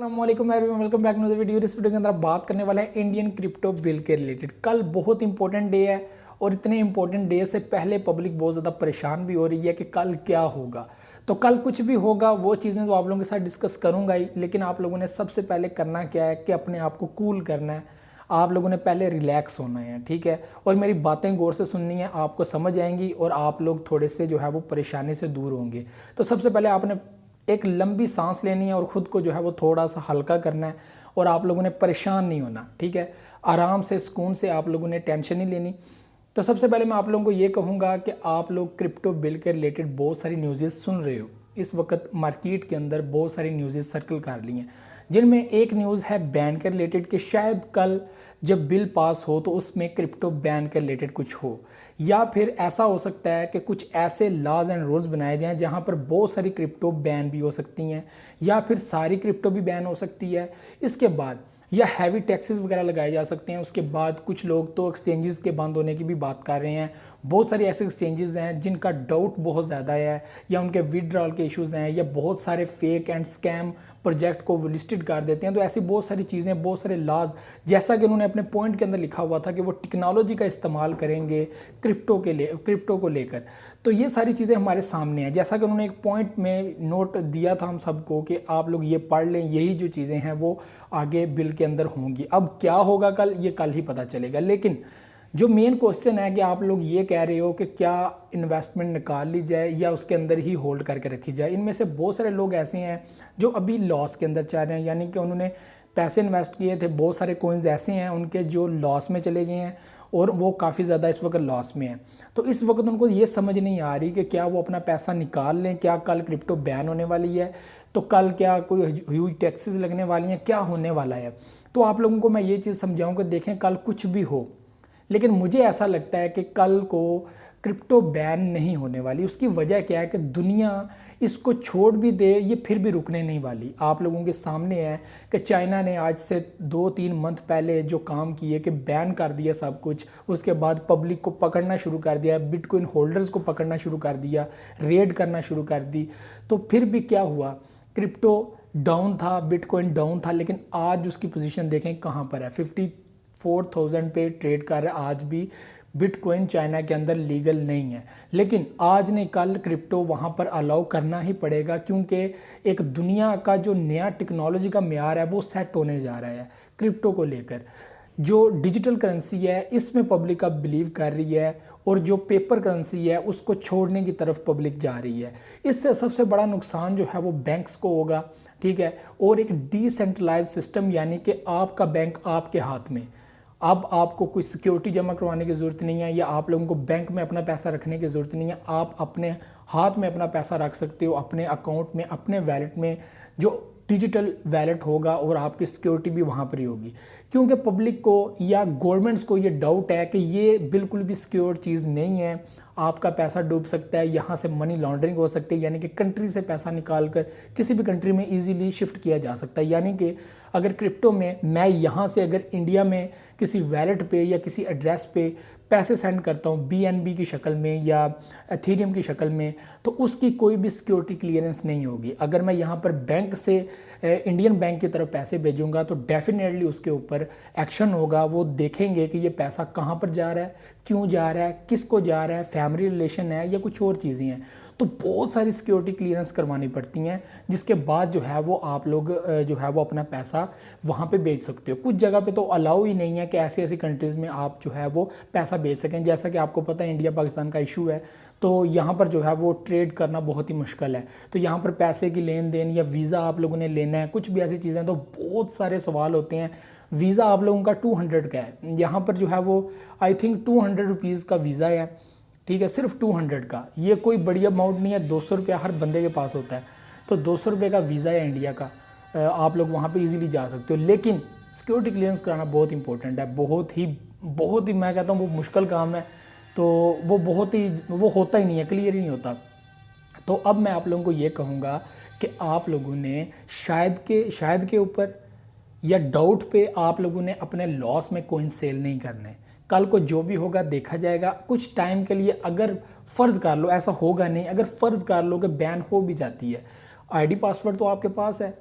अस्सलामुअलैकुम everyone, welcome back to the video. इस video के अंदर आप बात करने वाले हैं इंडियन क्रिप्टो बिल के रिलेटेड। कल बहुत इंपॉर्टेंट डे है और इतने इंपॉर्टेंट डे से पहले पब्लिक बहुत ज़्यादा परेशान भी हो रही है कि कल क्या होगा। तो कल कुछ भी होगा वो चीज़ें तो आप लोगों के साथ डिस्कस करूंगा ही, लेकिन आप लोगों ने सबसे पहले करना क्या है कि अपने आप को कूल करना है। आप लोगों ने पहले रिलैक्स होना है, ठीक है, और मेरी बातें गौर से सुननी है, आपको समझ आएंगी और आप लोग थोड़े से जो है वो परेशानी से दूर होंगे। तो सबसे पहले आपने एक लंबी सांस लेनी है और ख़ुद को जो है वो थोड़ा सा हल्का करना है और आप लोगों ने परेशान नहीं होना, ठीक है। आराम से सुकून से आप लोगों ने टेंशन नहीं लेनी। तो सबसे पहले मैं आप लोगों को ये कहूँगा कि आप लोग क्रिप्टो बिल के रिलेटेड बहुत सारी न्यूज़ेस सुन रहे हो। इस वक्त मार्केट के अंदर बहुत सारी न्यूज़ेस सर्कल कर रही हैं, जिनमें एक न्यूज़ है बैन के रिलेटेड कि शायद कल जब बिल पास हो तो उसमें क्रिप्टो बैन के रिलेटेड कुछ हो, या फिर ऐसा हो सकता है कि कुछ ऐसे लॉज एंड रूल्स बनाए जाएं जहां पर बहुत सारी क्रिप्टो बैन भी हो सकती हैं, या फिर सारी क्रिप्टो भी बैन हो सकती है। इसके बाद या हैवी टैक्सेस वगैरह लगाए जा सकते हैं। उसके बाद कुछ लोग तो एक्सचेंजेस के बंद होने की भी बात कर रहे हैं। बहुत सारे ऐसे एक्सचेंजेस हैं जिनका डाउट बहुत ज़्यादा है, या उनके विदड्रॉल के इश्यूज़ हैं, या बहुत सारे फेक एंड स्कैम प्रोजेक्ट को वो लिस्टेड कर देते हैं। तो ऐसी बहुत सारी चीज़ें, बहुत सारे लॉज, जैसा कि उन्होंने अपने पॉइंट के अंदर लिखा हुआ था कि वो टेक्नोलॉजी का इस्तेमाल करेंगे क्रिप्टो को लेकर। तो ये सारी चीज़ें हमारे सामने हैं, जैसा कि उन्होंने एक पॉइंट में नोट दिया था हम सबको कि आप लोग ये पढ़ लें, यही जो चीज़ें हैं वो आगे बिल के अंदर होंगी। अब क्या होगा कल, ये कल ही पता चलेगा। लेकिन जो मेन क्वेश्चन है कि आप लोग ये कह रहे हो कि क्या इन्वेस्टमेंट निकाल ली जाए या उसके अंदर ही होल्ड करके रखी जाए। इनमें से बहुत सारे लोग ऐसे हैं जो अभी लॉस के अंदर चाह रहे हैं, यानी कि उन्होंने पैसे इन्वेस्ट किए थे। बहुत सारे कॉइन्स ऐसे हैं उनके जो लॉस में चले गए हैं और वो काफ़ी ज़्यादा इस वक्त लॉस में है। तो इस वक्त उनको ये समझ नहीं आ रही कि क्या वो अपना पैसा निकाल लें, क्या कल क्रिप्टो बैन होने वाली है, तो कल क्या कोई ह्यूज टैक्सेस लगने वाली हैं, क्या होने वाला है। तो आप लोगों को मैं ये चीज़ समझाऊँ कि देखें कल कुछ भी हो, लेकिन मुझे ऐसा लगता है कि कल को क्रिप्टो बैन नहीं होने वाली। उसकी वजह क्या है कि दुनिया इसको छोड़ भी दे, ये फिर भी रुकने नहीं वाली। आप लोगों के सामने है कि चाइना ने आज से 2-3 मंथ पहले जो काम किए कि बैन कर दिया सब कुछ, उसके बाद पब्लिक को पकड़ना शुरू कर दिया, बिटकॉइन होल्डर्स को पकड़ना शुरू कर दिया, रेड करना शुरू कर दी। तो फिर भी क्या हुआ, क्रिप्टो डाउन था, बिटकॉइन डाउन था, लेकिन आज उसकी पोजीशन देखें कहाँ पर है, 54,000 पे ट्रेड कर रहा है। आज भी बिटकॉइन चाइना के अंदर लीगल नहीं है, लेकिन आज नहीं कल क्रिप्टो वहाँ पर अलाउ करना ही पड़ेगा, क्योंकि एक दुनिया का जो नया टेक्नोलॉजी का म्यार है वो सेट होने जा रहा है क्रिप्टो को लेकर। जो डिजिटल करेंसी है इसमें पब्लिक अब बिलीव कर रही है, और जो पेपर करेंसी है उसको छोड़ने की तरफ पब्लिक जा रही है। इससे सबसे बड़ा नुकसान जो है वो बैंक्स को होगा, ठीक है, और एक डिसेंट्रलाइज सिस्टम, यानी कि आपका बैंक आपके हाथ में। अब आपको कोई सिक्योरिटी जमा करवाने की ज़रूरत नहीं है, या आप लोगों को बैंक में अपना पैसा रखने की ज़रूरत नहीं है। आप अपने हाथ में अपना पैसा रख सकते हो, अपने अकाउंट में, अपने वैलेट में, जो डिजिटल वैलेट होगा, और आपकी सिक्योरिटी भी वहाँ पर ही होगी। क्योंकि पब्लिक को या गवर्नमेंट्स को ये डाउट है कि ये बिल्कुल भी सिक्योर चीज़ नहीं है, आपका पैसा डूब सकता है, यहाँ से मनी लॉन्ड्रिंग हो सकती है, यानी कि कंट्री से पैसा निकाल कर किसी भी कंट्री में इजीली शिफ्ट किया जा सकता है। यानी कि अगर क्रिप्टो में मैं यहाँ से अगर इंडिया में किसी वैलेट पे या किसी एड्रेस पे पैसे सेंड करता हूँ BNB की शक्ल में या एथेरियम की शक्ल में, तो उसकी कोई भी सिक्योरिटी क्लियरेंस नहीं होगी। अगर मैं यहाँ पर बैंक से इंडियन बैंक की तरफ पैसे भेजूंगा तो डेफिनेटली उसके ऊपर एक्शन होगा। वो देखेंगे कि ये पैसा कहाँ पर जा रहा है, क्यों जा रहा है, किसको जा रहा है, फैमिली रिलेशन है या कुछ और चीज़ें हैं। तो बहुत सारी सिक्योरिटी क्लियरेंस करवानी पड़ती हैं, जिसके बाद जो है वो आप लोग जो है वो अपना पैसा वहाँ पे भेज सकते हो। कुछ जगह पे तो अलाउ ही नहीं है कि ऐसी ऐसी कंट्रीज़ में आप जो है वो पैसा भेज सकें। जैसा कि आपको पता है इंडिया पाकिस्तान का इशू है, तो यहाँ पर जो है वो ट्रेड करना बहुत ही मुश्किल है। तो यहाँ पर पैसे की लेन देन या वीज़ा आप लोगों ने लेना है, कुछ भी ऐसी चीज़ें, तो बहुत सारे सवाल होते हैं। वीज़ा आप लोगों का 200 का है, यहाँ पर जो है वो आई थिंक 200 रुपीज़ का वीज़ा है, ठीक है, सिर्फ 200 का। ये कोई बड़ी अमाउंट नहीं है, 200 रुपया हर बंदे के पास होता है। तो 200 रुपये का वीज़ा है इंडिया का, आप लोग वहाँ पे इजीली जा सकते हो। लेकिन सिक्योरिटी क्लियरेंस कराना बहुत इंपॉर्टेंट है, बहुत ही मैं कहता हूँ वो मुश्किल काम है। तो वो वो होता ही नहीं है, क्लियर ही नहीं होता। तो अब मैं आप लोगों को ये कहूँगा कि आप लोगों ने शायद के ऊपर या डाउट पे आप लोगों ने अपने लॉस में कोइन सेल नहीं करने। कल को जो भी होगा देखा जाएगा। कुछ टाइम के लिए अगर फ़र्ज़ कर लो, ऐसा होगा नहीं, अगर फ़र्ज़ कर लो कि बैन हो भी जाती है, आईडी पासवर्ड तो आपके पास है,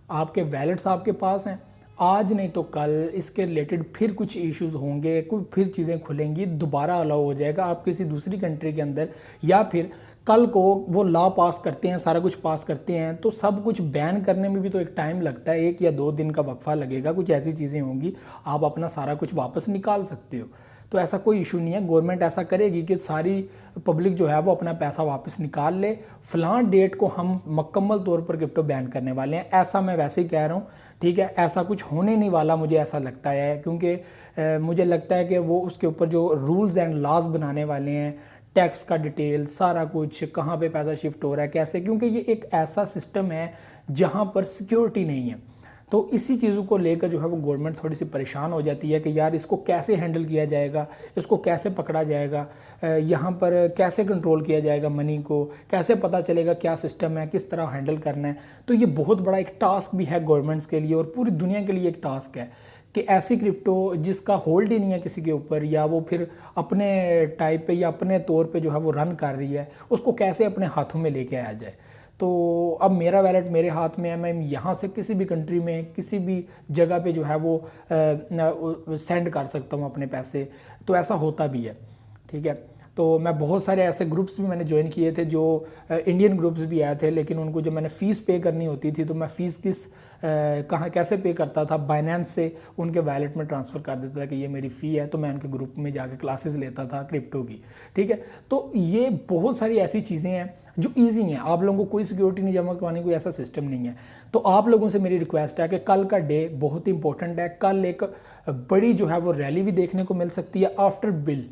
आपके वैलेट्स आपके पास हैं, आज नहीं तो कल इसके रिलेटेड फिर कुछ इश्यूज होंगे, कोई फिर चीज़ें खुलेंगी, दोबारा अलाउ हो जाएगा आप किसी दूसरी कंट्री के अंदर, या फिर कल को वो लॉ पास करते हैं, सारा कुछ पास करते हैं, तो सब कुछ बैन करने में भी तो एक टाइम लगता है, 1 या 2 दिन का वक्फा लगेगा, कुछ ऐसी चीज़ें होंगी, आप अपना सारा कुछ वापस निकाल सकते हो। तो ऐसा कोई इशू नहीं है, गवर्नमेंट ऐसा करेगी कि सारी पब्लिक जो है वो अपना पैसा वापस निकाल ले, फलां डेट को हम मुकम्मल तौर पर क्रिप्टो बैन करने वाले हैं, ऐसा मैं वैसे ही कह रहा हूँ, ठीक है। ऐसा कुछ होने नहीं वाला, मुझे ऐसा लगता है, क्योंकि मुझे लगता है कि वो उसके ऊपर जो रूल्स एंड लॉज बनाने वाले हैं, टैक्स का डिटेल सारा कुछ, कहाँ पे पैसा शिफ्ट हो रहा है, कैसे, क्योंकि ये एक ऐसा सिस्टम है जहाँ पर सिक्योरिटी नहीं है। तो इसी चीज़ों को लेकर जो है वो गवर्नमेंट थोड़ी सी परेशान हो जाती है कि यार इसको कैसे हैंडल किया जाएगा, इसको कैसे पकड़ा जाएगा, यहाँ पर कैसे कंट्रोल किया जाएगा मनी को, कैसे पता चलेगा क्या सिस्टम है, किस तरह हैंडल करना है। तो ये बहुत बड़ा एक टास्क भी है गवर्नमेंट्स के लिए और पूरी दुनिया के लिए एक टास्क है कि ऐसी क्रिप्टो जिसका होल्ड ही नहीं है किसी के ऊपर, या वो फिर अपने टाइप पे या अपने तौर पे जो है वो रन कर रही है, उसको कैसे अपने हाथों में लेके आया जाए। तो अब मेरा वैलेट मेरे हाथ में है, मैं यहाँ से किसी भी कंट्री में किसी भी जगह पे जो है वो सेंड कर सकता हूँ अपने पैसे, तो ऐसा होता भी है, ठीक है। तो मैं बहुत सारे ऐसे ग्रुप्स भी मैंने ज्वाइन किए थे जो इंडियन ग्रुप्स भी आए थे, लेकिन उनको जब मैंने फ़ीस पे करनी होती थी तो मैं फ़ीस कहाँ कैसे पे करता था, बाइनेंस से उनके वैलेट में ट्रांसफ़र कर देता था कि ये मेरी फ़ी है, तो मैं उनके ग्रुप में जाके क्लासेस लेता था क्रिप्टो की, ठीक है। तो ये बहुत सारी ऐसी चीज़ें हैं जो ईजी हैं, आप लोगों को कोई सिक्योरिटी नहीं जमा करवाने, कोई ऐसा सिस्टम नहीं है। तो आप लोगों से मेरी रिक्वेस्ट है कि कल का डे बहुत इंपॉर्टेंट है, कल एक बड़ी जो है वो रैली भी देखने को मिल सकती है आफ्टर बिल,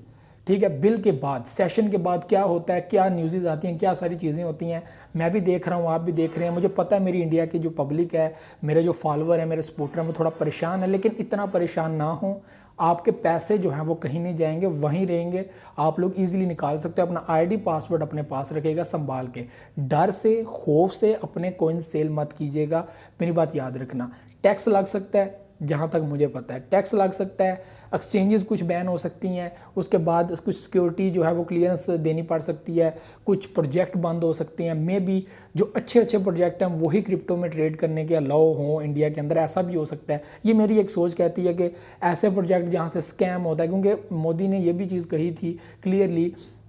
ठीक है। बिल के बाद, सेशन के बाद क्या होता है, क्या न्यूज़ आती हैं, क्या सारी चीज़ें होती हैं, मैं भी देख रहा हूँ, आप भी देख रहे हैं। मुझे पता है मेरी इंडिया की जो पब्लिक है, मेरे जो फॉलोअर हैं, मेरे सपोर्टर हैं, वो थोड़ा परेशान है, लेकिन इतना परेशान ना हो। आपके पैसे जो हैं वो कहीं नहीं जाएंगे, वहीं रहेंगे, आप लोग इजीली निकाल सकते हो। अपना आईडी पासवर्ड अपने पास रखिएगा संभाल के, डर से खौफ से अपने कॉइन सेल मत कीजिएगा, मेरी बात याद रखना। टैक्स लग सकता है, जहाँ तक मुझे पता है टैक्स लग सकता है, एक्सचेंजेस कुछ बैन हो सकती हैं, उसके बाद कुछ सिक्योरिटी जो है वो क्लियरेंस देनी पड़ सकती है, कुछ प्रोजेक्ट बंद हो सकते हैं, मे बी जो अच्छे अच्छे प्रोजेक्ट हैं वही क्रिप्टो में ट्रेड करने के अलाउ हों इंडिया के अंदर, ऐसा भी हो सकता है। ये मेरी एक सोच कहती है कि ऐसे प्रोजेक्ट जहाँ से स्कैम होता है, क्योंकि मोदी ने ये भी चीज़ कही थी क्लियरली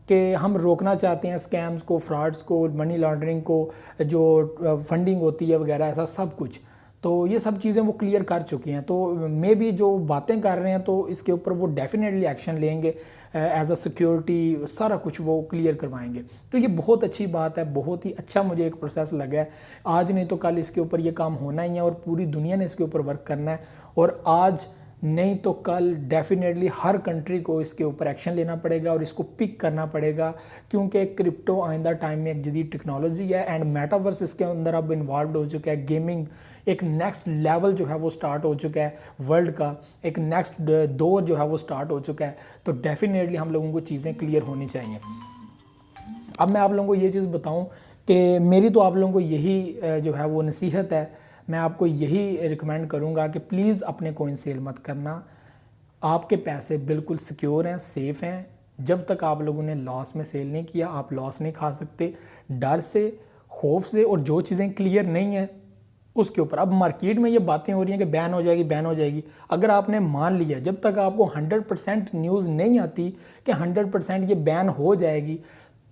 कि हम रोकना चाहते हैं स्कैम्स को, फ्रॉड्स को, मनी लॉन्ड्रिंग को, जो फंडिंग होती है वगैरह, ऐसा सब कुछ। तो ये सब चीज़ें वो क्लियर कर चुकी हैं, तो मे भी जो बातें कर रहे हैं तो इसके ऊपर वो डेफिनेटली एक्शन लेंगे, एज अ सिक्योरिटी सारा कुछ वो क्लियर करवाएंगे। तो ये बहुत अच्छी बात है, बहुत ही अच्छा मुझे एक प्रोसेस लगा है। आज नहीं तो कल इसके ऊपर ये काम होना ही है और पूरी दुनिया ने इसके ऊपर वर्क करना है, और आज नहीं तो कल डेफिनेटली हर कंट्री को इसके ऊपर एक्शन लेना पड़ेगा और इसको पिक करना पड़ेगा, क्योंकि क्रिप्टो आइंदा टाइम में एक जदीद टेक्नोलॉजी है एंड मेटावर्स इसके अंदर अब इन्वॉल्व हो चुका है। गेमिंग एक नेक्स्ट लेवल जो है वो स्टार्ट हो चुका है, वर्ल्ड का एक नेक्स्ट दौर जो है वो स्टार्ट हो चुका है। तो डेफिनेटली हम लोगों को चीज़ें क्लियर होनी चाहिए। अब मैं आप लोगों को ये चीज़ बताऊँ कि मेरी तो आप लोगों को यही जो है वो नसीहत है, मैं आपको यही रिकमेंड करूंगा कि प्लीज़ अपने कॉइन सेल मत करना, आपके पैसे बिल्कुल सिक्योर हैं, सेफ़ हैं। जब तक आप लोगों ने लॉस में सेल नहीं किया, आप लॉस नहीं खा सकते, डर से, खौफ से, और जो चीज़ें क्लियर नहीं हैं उसके ऊपर। अब मार्केट में ये बातें हो रही हैं कि बैन हो जाएगी, बैन हो जाएगी। अगर आपने मान लिया, जब तक आपको 100% न्यूज़ नहीं आती कि 100% ये बैन हो जाएगी,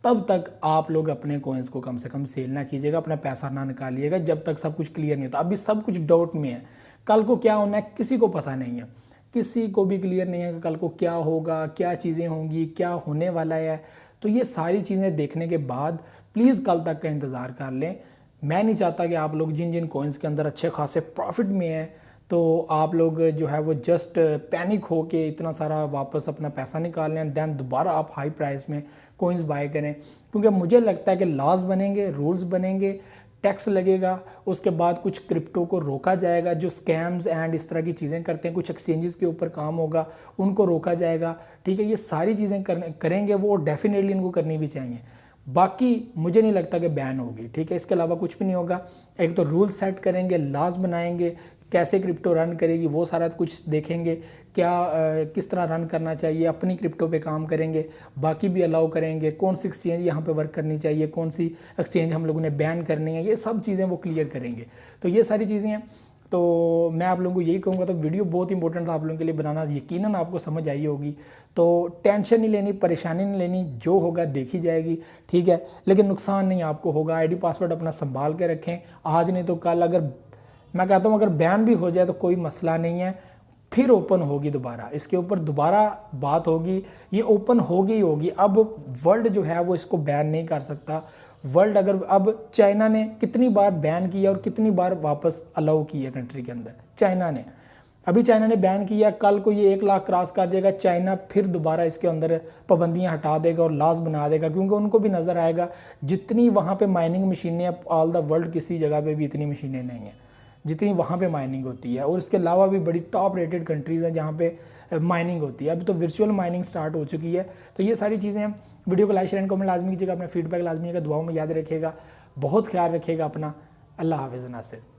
तब तक आप लोग अपने कॉइन्स को कम से कम सेल ना कीजिएगा, अपना पैसा ना निकालिएगा, जब तक सब कुछ क्लियर नहीं होता। अभी सब कुछ डाउट में है, कल को क्या होना है किसी को पता नहीं है, किसी को भी क्लियर नहीं है कि कल को क्या होगा, क्या चीज़ें होंगी, क्या होने वाला है। तो ये सारी चीज़ें देखने के बाद प्लीज़ कल तक का इंतज़ार कर लें। मैं नहीं चाहता कि आप लोग जिन जिन कॉइन्स के अंदर अच्छे खासे प्रॉफिट में हैं, तो आप लोग जो है वो जस्ट पैनिक हो के इतना सारा वापस अपना पैसा निकाल लें, दैन दोबारा आप हाई प्राइस में कॉइन्स बाय करें। क्योंकि मुझे लगता है कि लॉज बनेंगे, रूल्स बनेंगे, टैक्स लगेगा, उसके बाद कुछ क्रिप्टो को रोका जाएगा, जो स्कैम्स एंड इस तरह की चीज़ें करते हैं, कुछ एक्सचेंजेस के ऊपर काम होगा, उनको रोका जाएगा, ठीक है। ये सारी चीज़ें करेंगे वो, डेफिनेटली इनको करनी भी चाहिए। बाकी मुझे नहीं लगता कि बैन होगी, ठीक है, इसके अलावा कुछ भी नहीं होगा। एक तो रूल सेट करेंगे, लॉज बनाएंगे, कैसे क्रिप्टो रन करेगी वो सारा कुछ देखेंगे, क्या किस तरह रन करना चाहिए, अपनी क्रिप्टो पे काम करेंगे, बाकी भी अलाउ करेंगे, कौन सी एक्सचेंज यहाँ पे वर्क करनी चाहिए, कौन सी एक्सचेंज हम लोगों ने बैन करनी है, ये सब चीज़ें वो क्लियर करेंगे। तो ये सारी चीज़ें हैं। तो मैं आप लोगों को यही कहूँगा, तो वीडियो बहुत इंपॉर्टेंट था आप लोगों के लिए बनाना, यकीनन आपको समझ आई होगी। तो टेंशन नहीं लेनी, परेशानी नहीं लेनी, जो होगा देखी जाएगी, ठीक है, लेकिन नुकसान नहीं आपको होगा। आईडी पासवर्ड अपना संभाल के रखें, आज नहीं तो कल, अगर मैं कहता हूँ अगर बैन भी हो जाए तो कोई मसला नहीं है, फिर ओपन होगी दोबारा, इसके ऊपर दोबारा बात होगी, ये ओपन होगी ही होगी। अब वर्ल्ड जो है वो इसको बैन नहीं कर सकता। वर्ल्ड अगर अब चाइना ने कितनी बार बैन किया और कितनी बार वापस अलाउ किया कंट्री के अंदर, चाइना ने अभी चाइना ने बैन किया, कल को ये 1 लाख क्रॉस कर जाएगा, चाइना फिर दोबारा इसके अंदर पाबंदियां हटा देगा और लॉज बना देगा, क्योंकि उनको भी नज़र आएगा जितनी वहाँ पे माइनिंग मशीनें, ऑल द वर्ल्ड किसी जगह पे भी इतनी मशीनें नहीं हैं जितनी वहाँ पे माइनिंग होती है। और इसके अलावा भी बड़ी टॉप रेटेड कंट्रीज़ हैं जहाँ पे माइनिंग होती है। अभी तो वर्चुअल माइनिंग स्टार्ट हो चुकी है। तो ये सारी चीज़ें हैं। वीडियो को लाइक शेयर एंड कमेंट लाजमी कीजिएगा, अपना फीडबैक लाजमी है, दुआओं में याद रखिएगा, बहुत ख्याल रखिएगा अपना। अल्लाह हाफ़िज़ नासिर।